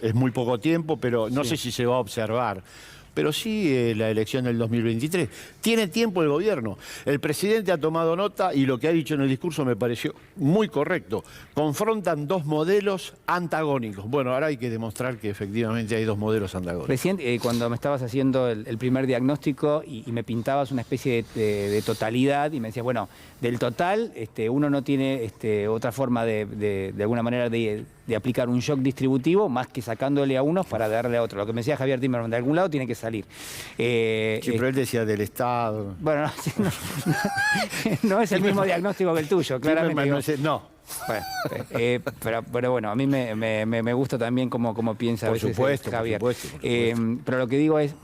es muy poco tiempo, pero no sé si se va a observar. Pero sí la elección del 2023. Tiene tiempo el gobierno. El presidente ha tomado nota y lo que ha dicho en el discurso me pareció muy correcto. Confrontan 2 modelos antagónicos. Bueno, ahora hay que demostrar que efectivamente hay 2 modelos antagónicos. Presidente, cuando me estabas haciendo el primer diagnóstico y me pintabas una especie de totalidad y me decías, bueno, del total uno no tiene otra forma de alguna manera de aplicar un shock distributivo más que sacándole a unos para darle a otro. Lo que me decía Javier Timerman, de algún lado tiene que salir. Pero él decía del Estado. Bueno, no es el mismo diagnóstico que el tuyo, claramente. No. Bueno, pero bueno, a mí me gusta también cómo piensa a veces Javier. Por supuesto. Pero lo que digo es,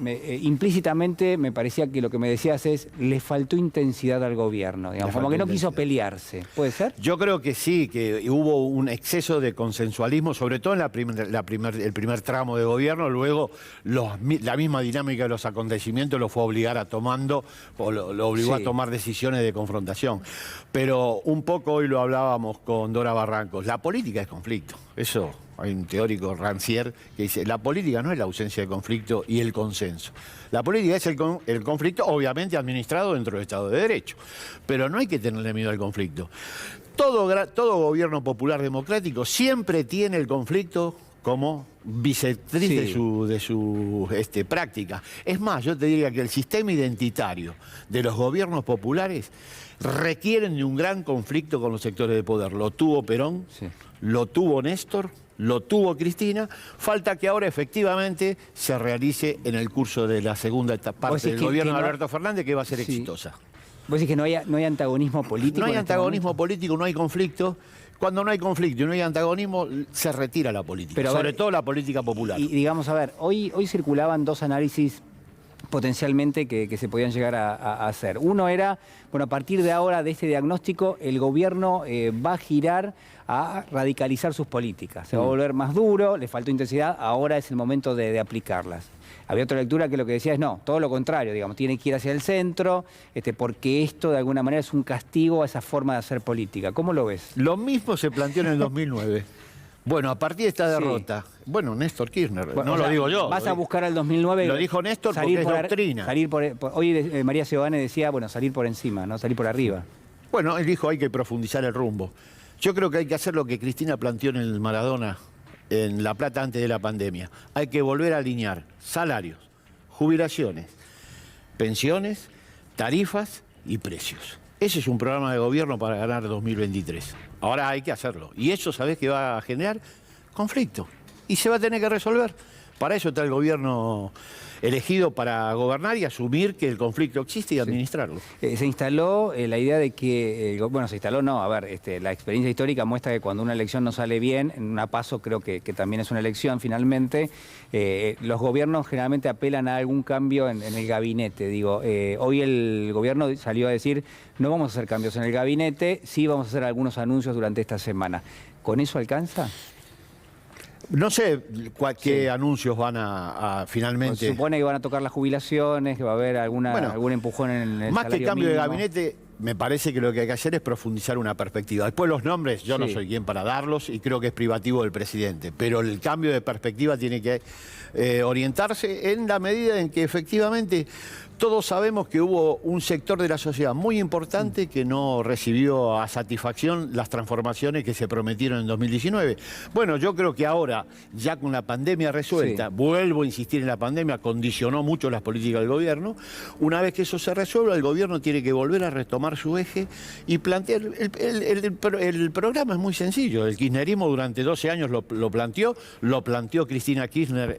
implícitamente me parecía que lo que me decías es, le faltó intensidad al gobierno, digamos, como que no quiso pelearse. ¿Puede ser? Yo creo que sí, que hubo un exceso de consensualismo, sobre todo en el primer tramo de gobierno, luego la misma dinámica de los acontecimientos lo fue a obligar a lo obligó a tomar decisiones de confrontación. Pero un poco hoy lo hablábamos con Dora Barrancos, la política es conflicto. Eso, hay un teórico, Rancière, que dice, la política no es la ausencia de conflicto y el consenso. La política es el conflicto, obviamente administrado dentro del Estado de Derecho. Pero no hay que tenerle miedo al conflicto. Todo gobierno popular democrático siempre tiene el conflicto como bisectriz de su práctica. Es más, yo te diría que el sistema identitario de los gobiernos populares requieren de un gran conflicto con los sectores de poder. Lo tuvo Perón, lo tuvo Néstor lo tuvo Cristina, falta que ahora efectivamente se realice en el curso de la segunda parte del gobierno de Alberto Fernández, que va a ser exitosa. ¿Vos decís que no hay antagonismo político? No hay antagonismo político, no hay conflicto. Cuando no hay conflicto y no hay antagonismo, se retira la política, pero sobre todo la política popular. Y digamos, a ver, hoy circulaban dos análisis potencialmente que se podían llegar a hacer. Uno era, bueno, a partir de ahora, de este diagnóstico, el gobierno va a girar a radicalizar sus políticas. Se va a volver más duro, le faltó intensidad, ahora es el momento de aplicarlas. Había otra lectura que lo que decía es no, todo lo contrario, digamos, tiene que ir hacia el centro, porque esto de alguna manera es un castigo a esa forma de hacer política. ¿Cómo lo ves? Lo mismo se planteó en el 2009. Bueno, a partir de esta derrota, bueno, Néstor Kirchner, bueno, no lo digo yo. Vas a buscar al 2009... Lo dijo Néstor porque es doctrina. Hoy María Ciobane decía, bueno, salir por encima, no salir por arriba. Bueno, él dijo hay que profundizar el rumbo. Yo creo que hay que hacer lo que Cristina planteó en el Maradona, en La Plata antes de la pandemia. Hay que volver a alinear salarios, jubilaciones, pensiones, tarifas y precios. Ese es un programa de gobierno para ganar 2023. Ahora hay que hacerlo. Y eso, ¿sabés qué va a generar? Conflicto. Y se va a tener que resolver. Para eso está el gobierno elegido para gobernar y asumir que el conflicto existe y administrarlo. Se instaló la idea de que, bueno, se instaló no, a ver, la experiencia histórica muestra que cuando una elección no sale bien, en una PASO creo que también es una elección finalmente, los gobiernos generalmente apelan a algún cambio en el gabinete. Digo, hoy el gobierno salió a decir, no vamos a hacer cambios en el gabinete, sí vamos a hacer algunos anuncios durante esta semana. ¿Con eso alcanza? No sé qué anuncios van a finalmente... Se supone que van a tocar las jubilaciones, que va a haber algún empujón en el más salario que cambio mínimo. de gabinete, me parece que lo que hay que hacer es profundizar una perspectiva. Después los nombres, yo no soy quien para darlos y creo que es privativo del presidente, pero el cambio de perspectiva tiene que orientarse en la medida en que efectivamente todos sabemos que hubo un sector de la sociedad muy importante que no recibió a satisfacción las transformaciones que se prometieron en 2019. Bueno, yo creo que ahora, ya con la pandemia resuelta, vuelvo a insistir en la pandemia, condicionó mucho las políticas del gobierno. Una vez que eso se resuelva, el gobierno tiene que volver a retomar su eje y plantear... El programa es muy sencillo. El kirchnerismo durante 12 años lo planteó Cristina Kirchner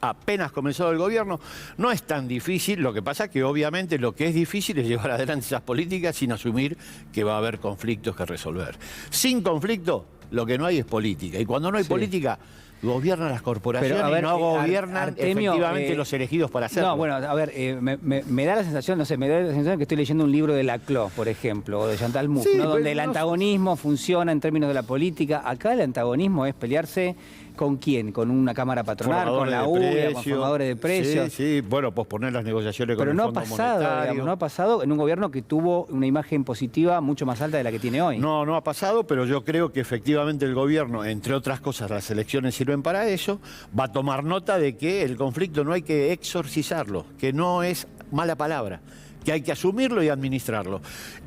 apenas comenzó el gobierno. No es tan difícil, lo que pasa que obviamente lo que es difícil es llevar adelante esas políticas sin asumir que va a haber conflictos que resolver. Sin conflicto, lo que no hay es política. Y cuando no hay política, gobiernan las corporaciones, pero, no gobiernan Artemio, efectivamente los elegidos para hacerlo. No, bueno, a ver, me da la sensación, no sé, me da la sensación que estoy leyendo un libro de Laclau, por ejemplo, o de Chantal Mouffe, ¿no? Donde el antagonismo funciona en términos de la política. Acá el antagonismo es pelearse ¿con quién? ¿Con una cámara patronal? ¿Con la UIA? ¿Con formadores de precios? Sí, bueno, posponer las negociaciones con el Fondo Monetario. Pero no ha pasado, digamos, no ha pasado en un gobierno que tuvo una imagen positiva mucho más alta de la que tiene hoy. No, no ha pasado, pero yo creo que efectivamente el gobierno, entre otras cosas, las elecciones sirven para eso, va a tomar nota de que el conflicto no hay que exorcizarlo, que no es mala palabra, que hay que asumirlo y administrarlo.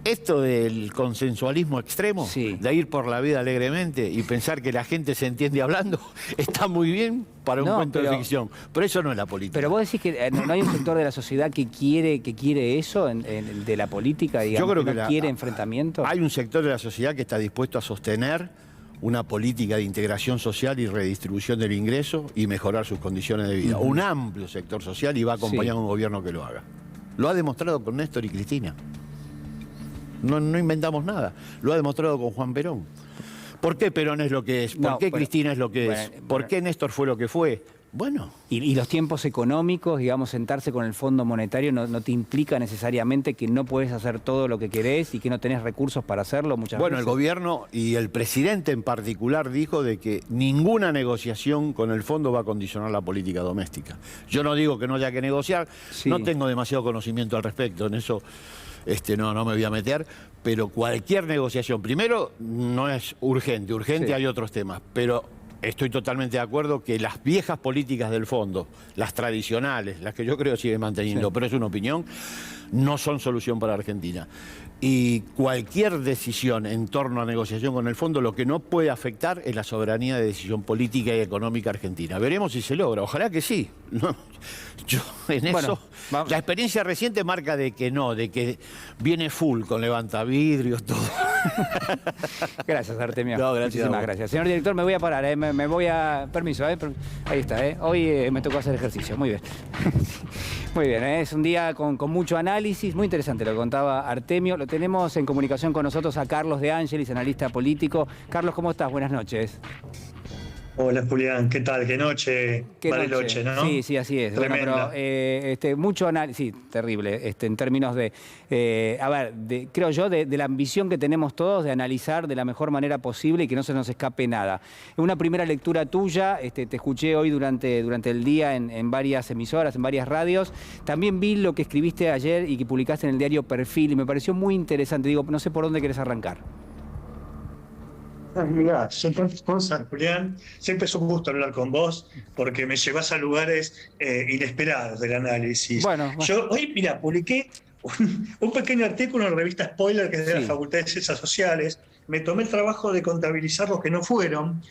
Esto del consensualismo extremo, de ir por la vida alegremente y pensar que la gente se entiende hablando, está muy bien para un cuento de ficción, pero eso no es la política. Pero vos decís que no hay un sector de la sociedad que quiere eso de la política, digamos, yo creo que quiere enfrentamiento. Hay un sector de la sociedad que está dispuesto a sostener una política de integración social y redistribución del ingreso y mejorar sus condiciones de vida. Un amplio sector social y va a acompañar a un gobierno que lo haga. Lo ha demostrado con Néstor y Cristina. No inventamos nada. Lo ha demostrado con Juan Perón. ¿Por qué Perón es lo que es? ¿Por qué Cristina es lo que es? ¿Por qué Néstor fue lo que fue? Bueno. Y los tiempos económicos, digamos, sentarse con el Fondo Monetario no te implica necesariamente que no puedes hacer todo lo que querés y que no tenés recursos para hacerlo muchas veces. Bueno, el gobierno y el presidente en particular dijo de que ninguna negociación con el fondo va a condicionar la política doméstica. Yo no digo que no haya que negociar, no tengo demasiado conocimiento al respecto, en eso no me voy a meter, pero cualquier negociación, primero, no es urgente hay otros temas, pero estoy totalmente de acuerdo que las viejas políticas del fondo, las tradicionales, las que yo creo siguen manteniendo, pero es una opinión, no son solución para Argentina. Y cualquier decisión en torno a negociación con el fondo, lo que no puede afectar es la soberanía de decisión política y económica argentina. Veremos si se logra. Ojalá que sí. No, yo en Bueno, eso... vamos. La experiencia reciente marca de que no, de que viene full con levantavidrios, todo. Gracias, Artemio. No, gracias a Muchísimas vos. gracias. Señor director, me voy a parar, me voy a... Permiso, ahí está, Hoy me tocó hacer ejercicio, muy bien. Muy bien, es un día con mucho análisis, muy interesante lo que contaba Artemio. Lo tenemos en comunicación con nosotros a Carlos De Angelis, analista político. Carlos, ¿cómo estás? Buenas noches. Hola Julián, ¿qué tal? ¿Qué noche? ¿Qué Bariloche, ¿no? Sí, así es. Bueno, Tremenda. pero mucho análisis, sí, terrible, en términos de, creo yo, de la ambición que tenemos todos de analizar de la mejor manera posible y que no se nos escape nada. Una primera lectura tuya, te escuché hoy durante el día en varias emisoras, en varias radios. También vi lo que escribiste ayer y que publicaste en el diario Perfil y me pareció muy interesante. Digo, no sé por dónde querés arrancar. Mirá, son tantas cosas, Julián. Siempre es un gusto hablar con vos porque me llevas a lugares inesperados del análisis. Bueno. Yo hoy, mira, publiqué un pequeño artículo en la revista Spoiler, que es de Sí. la Facultad de Ciencias Sociales. Me tomé el trabajo de contabilizar los que no fueron.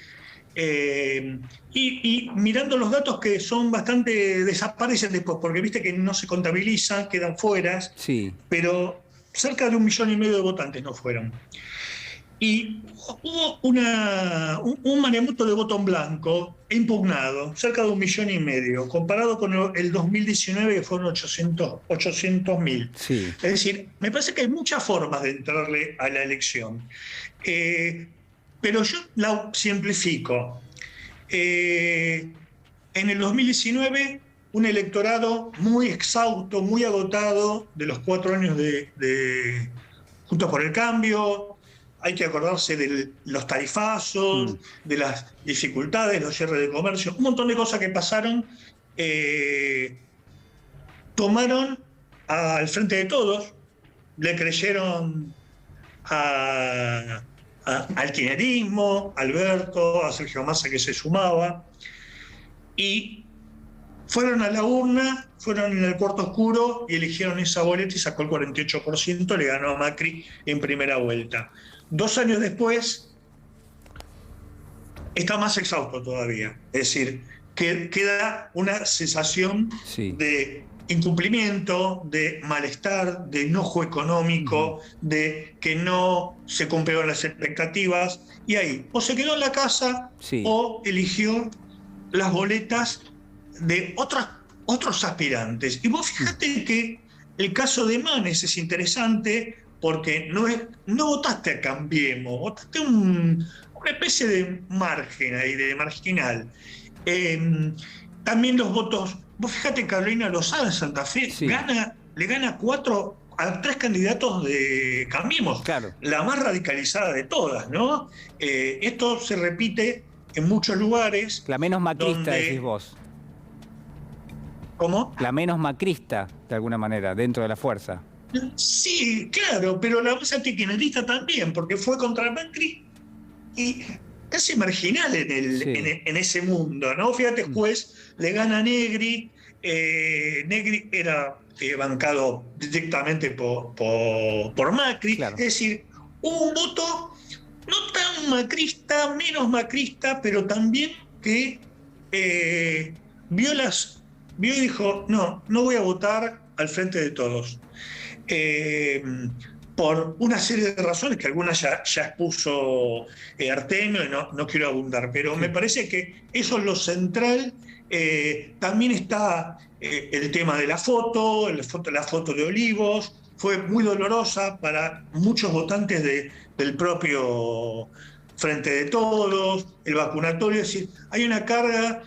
Y mirando los datos que son bastante desaparecen después, porque viste que no se contabilizan, quedan fuera, Sí. pero cerca de 1,5 millones de votantes no fueron. Y hubo un maremoto de voto en blanco impugnado, cerca de 1,5 millones, comparado con el 2019 que fueron 800.000. Sí. Es decir, me parece que hay muchas formas de entrarle a la elección. Pero yo la simplifico. En el 2019, un electorado muy exhausto, muy agotado de los 4 años de Juntos por el Cambio. Hay que acordarse de los tarifazos, de las dificultades, los cierres de comercio, un montón de cosas que pasaron. Tomaron al Frente de Todos, le creyeron al kirchnerismo, a Alberto, a Sergio Massa, que se sumaba, y fueron a la urna, fueron en el cuarto oscuro y eligieron esa boleta y sacó el 48%, le ganó a Macri en primera vuelta. 2 años después, está más exhausto todavía. Es decir, que queda una sensación Sí. de incumplimiento, de malestar, de enojo económico, de que no se cumplieron las expectativas. Y ahí, o se quedó en la casa, Sí. o eligió las boletas de otros aspirantes. Y vos fíjate que el caso de Manes es interesante porque no votaste a Cambiemos, votaste una especie de margen ahí, de marginal. También los votos, vos fíjate, Carolina Lozada en Santa Fe Sí. le gana 3 candidatos de Cambiemos, Claro. la más radicalizada de todas, ¿no? Esto se repite en muchos lugares. La menos macrista, donde- decís vos. ¿Cómo? La menos macrista, de alguna manera, dentro de la fuerza. Sí, claro, pero la más antikirchnerista también, porque fue contra Macri y casi marginal Sí. en ese mundo, ¿no? Fíjate, después le gana Negri. Negri era bancado directamente por Macri. Claro. Es decir, hubo un voto no tan macrista, menos macrista, pero también que vio y dijo, no voy a votar al Frente de Todos. Por una serie de razones que algunas ya expuso Artemio y no quiero abundar, pero me parece que eso es lo central. También está el tema de la foto de Olivos, fue muy dolorosa para muchos votantes del propio Frente de Todos, el vacunatorio, es decir, hay una carga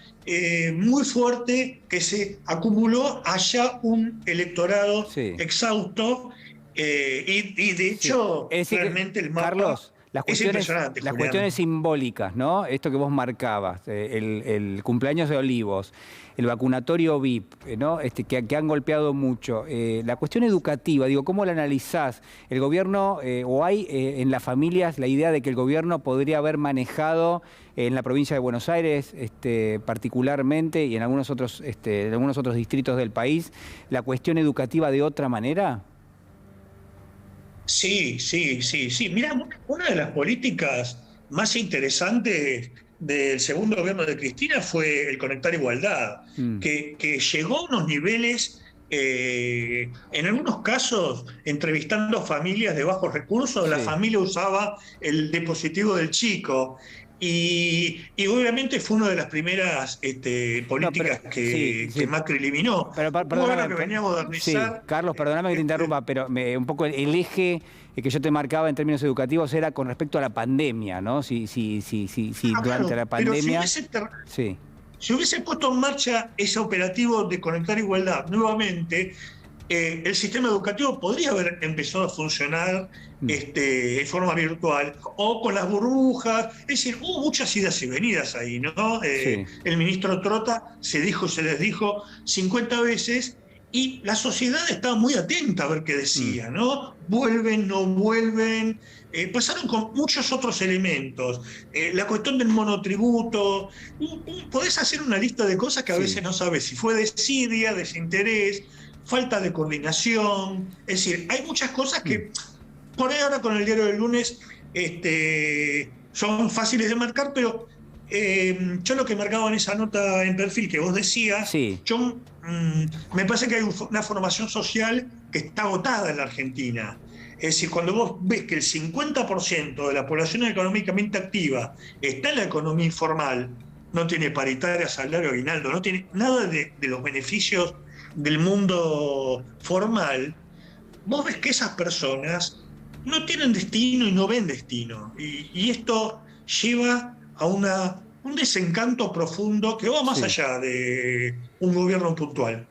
muy fuerte que se acumuló allá un electorado Sí. exhausto y de hecho Es decir, realmente el mapa Carlos, las es impresionante. las Julián. cuestiones simbólicas, ¿no? Esto que vos marcabas, el cumpleaños de Olivos, el vacunatorio VIP, ¿no? Que han golpeado mucho. La cuestión educativa, digo, ¿cómo la analizás? El gobierno, o hay en las familias la idea de que el gobierno podría haber manejado en la provincia de Buenos Aires, particularmente, y en algunos otros distritos del país, la cuestión educativa de otra manera? Sí. Mira, una de las políticas más interesantes del segundo gobierno de Cristina fue el Conectar Igualdad, que llegó a unos niveles, en algunos casos, entrevistando familias de bajos recursos, la familia usaba el dispositivo del chico. Y obviamente fue una de las primeras políticas que Macri eliminó. Pero, bueno, que venía a modernizar. Sí, Carlos, perdóname que te interrumpa, pero un poco el eje que yo te marcaba en términos educativos era con respecto a la pandemia, ¿no? Si durante la pandemia... Si hubiese puesto en marcha ese operativo de Conectar Igualdad nuevamente, el sistema educativo podría haber empezado a funcionar en forma virtual o con las burbujas. Es decir, hubo muchas idas y venidas ahí, ¿no? El ministro Trota se les dijo 50 veces y la sociedad estaba muy atenta a ver qué decía, ¿no? Vuelven, no vuelven. Pasaron con muchos otros elementos. La cuestión del monotributo. Podés hacer una lista de cosas que a veces no sabes si fue desidia, desinterés, falta de coordinación. Es decir, hay muchas cosas que por ahí ahora con el diario del lunes son fáciles de marcar, pero yo lo que marcaba en esa nota en perfil que vos decías, me parece que hay una formación social que está agotada en la Argentina. Es decir, cuando vos ves que el 50% de la población económicamente activa está en la economía informal, no tiene paritaria, salario, aguinaldo, no tiene nada de los beneficios del mundo formal, vos ves que esas personas no tienen destino y no ven destino. Y esto lleva a un desencanto profundo que va más allá de un gobierno puntual.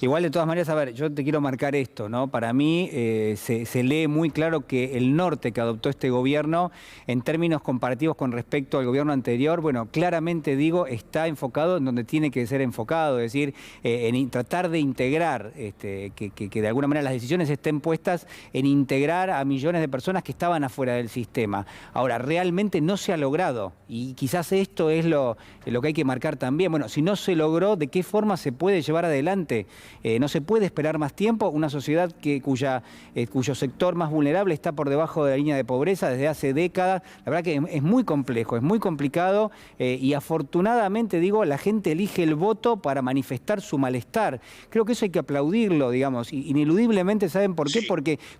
Igual, de todas maneras, a ver, yo te quiero marcar esto, ¿no? Para mí se lee muy claro que el norte que adoptó este gobierno, en términos comparativos con respecto al gobierno anterior, bueno, claramente digo, está enfocado en donde tiene que ser enfocado, es decir, en tratar de integrar, que de alguna manera las decisiones estén puestas en integrar a millones de personas que estaban afuera del sistema. Ahora, realmente no se ha logrado, y quizás esto es lo que hay que marcar también. Bueno, si no se logró, ¿de qué forma se puede llevar adelante? No se puede esperar más tiempo. Una sociedad cuyo sector más vulnerable está por debajo de la línea de pobreza desde hace décadas. La verdad que es muy complejo, es muy complicado y afortunadamente, digo, la gente elige el voto para manifestar su malestar. Creo que eso hay que aplaudirlo, digamos, ineludiblemente. ¿Saben por qué?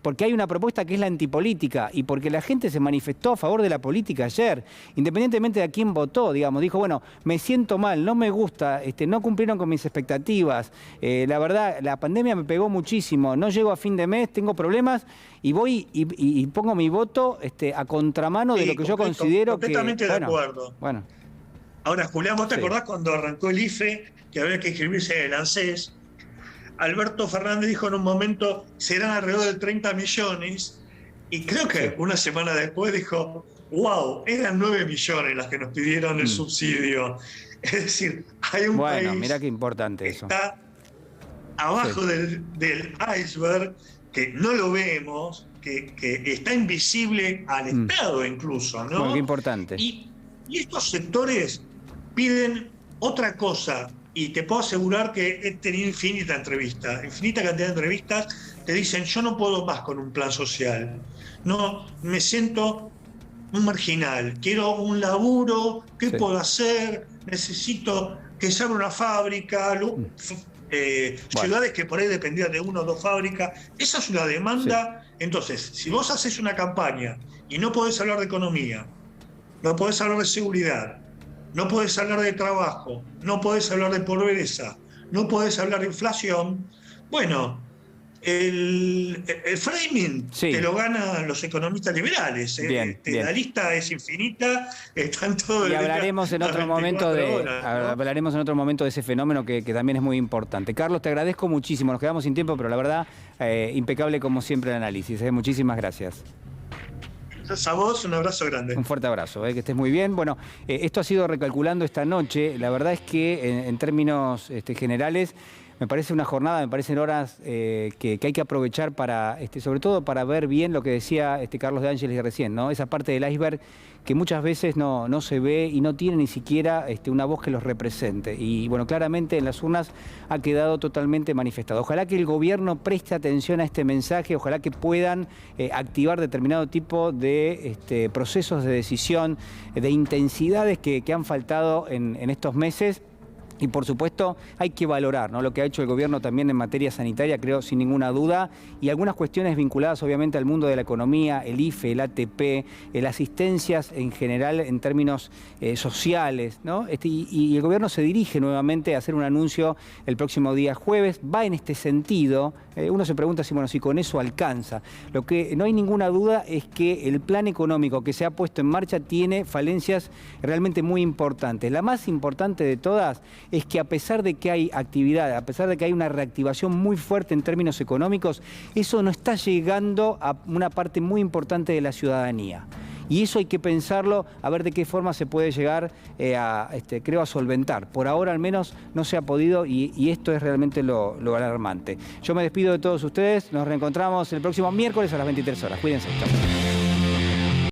Porque hay una propuesta que es la antipolítica y porque la gente se manifestó a favor de la política ayer, independientemente de a quién votó, digamos. Dijo, bueno, me siento mal, no me gusta, no cumplieron con mis expectativas. La verdad, la pandemia me pegó muchísimo, no llego a fin de mes, tengo problemas y voy y pongo mi voto a contramano de lo que yo considero completamente que... de acuerdo. Bueno. Ahora, Julián, ¿vos te acordás cuando arrancó el IFE, que había que inscribirse en el ANSES? Alberto Fernández dijo en un momento, serán alrededor de 30 millones, y creo que una semana después dijo, wow, eran 9 millones las que nos pidieron el subsidio. Es decir, hay un país... Bueno, mirá qué importante eso. Está abajo del iceberg, que no lo vemos, que está invisible al Estado incluso, ¿no? Bueno, qué importante. Y estos sectores piden otra cosa, y te puedo asegurar que he tenido infinita cantidad de entrevistas, te dicen, yo no puedo más con un plan social, no, me siento un marginal, quiero un laburo, ¿qué puedo hacer? Necesito que se abra una fábrica, ciudades que por ahí dependían de una o dos fábricas. Esa es una demanda. Entonces, si vos haces una campaña y no podés hablar de economía, no podés hablar de seguridad, no podés hablar de trabajo, no podés hablar de pobreza, no podés hablar de inflación, bueno, el framing te lo ganan los economistas liberales. Bien. La lista es infinita, están todos. Y hablaremos en otro momento de ese fenómeno que también es muy importante. Carlos, te agradezco muchísimo. Nos quedamos sin tiempo, pero la verdad, impecable como siempre el análisis. Muchísimas gracias. A vos, un abrazo grande. Un fuerte abrazo, que estés muy bien. Bueno, esto ha sido Recalculando esta noche. La verdad es que en términos generales, Me parece una jornada, me parecen horas que hay que aprovechar para, sobre todo para ver bien lo que decía Carlos de Ángeles recién, ¿no? Esa parte del iceberg que muchas veces no se ve y no tiene ni siquiera una voz que los represente. Y bueno, claramente en las urnas ha quedado totalmente manifestado. Ojalá que el gobierno preste atención a este mensaje, ojalá que puedan activar determinado tipo de procesos de decisión, de intensidades que han faltado en estos meses. Y por supuesto hay que valorar, ¿no?, lo que ha hecho el gobierno también en materia sanitaria, creo sin ninguna duda, y algunas cuestiones vinculadas obviamente al mundo de la economía, el IFE, el ATP, las asistencias en general en términos sociales, ¿no? Y el gobierno se dirige nuevamente a hacer un anuncio el próximo día jueves, va en este sentido. Uno se pregunta si con eso alcanza. Lo que no hay ninguna duda es que el plan económico que se ha puesto en marcha tiene falencias realmente muy importantes. La más importante de todas es que a pesar de que hay actividad, a pesar de que hay una reactivación muy fuerte en términos económicos, eso no está llegando a una parte muy importante de la ciudadanía. Y eso hay que pensarlo, a ver de qué forma se puede llegar creo, a solventar. Por ahora al menos no se ha podido y esto es realmente lo alarmante. Yo me despido de todos ustedes, nos reencontramos el próximo miércoles a las 23 horas. Cuídense. Chao.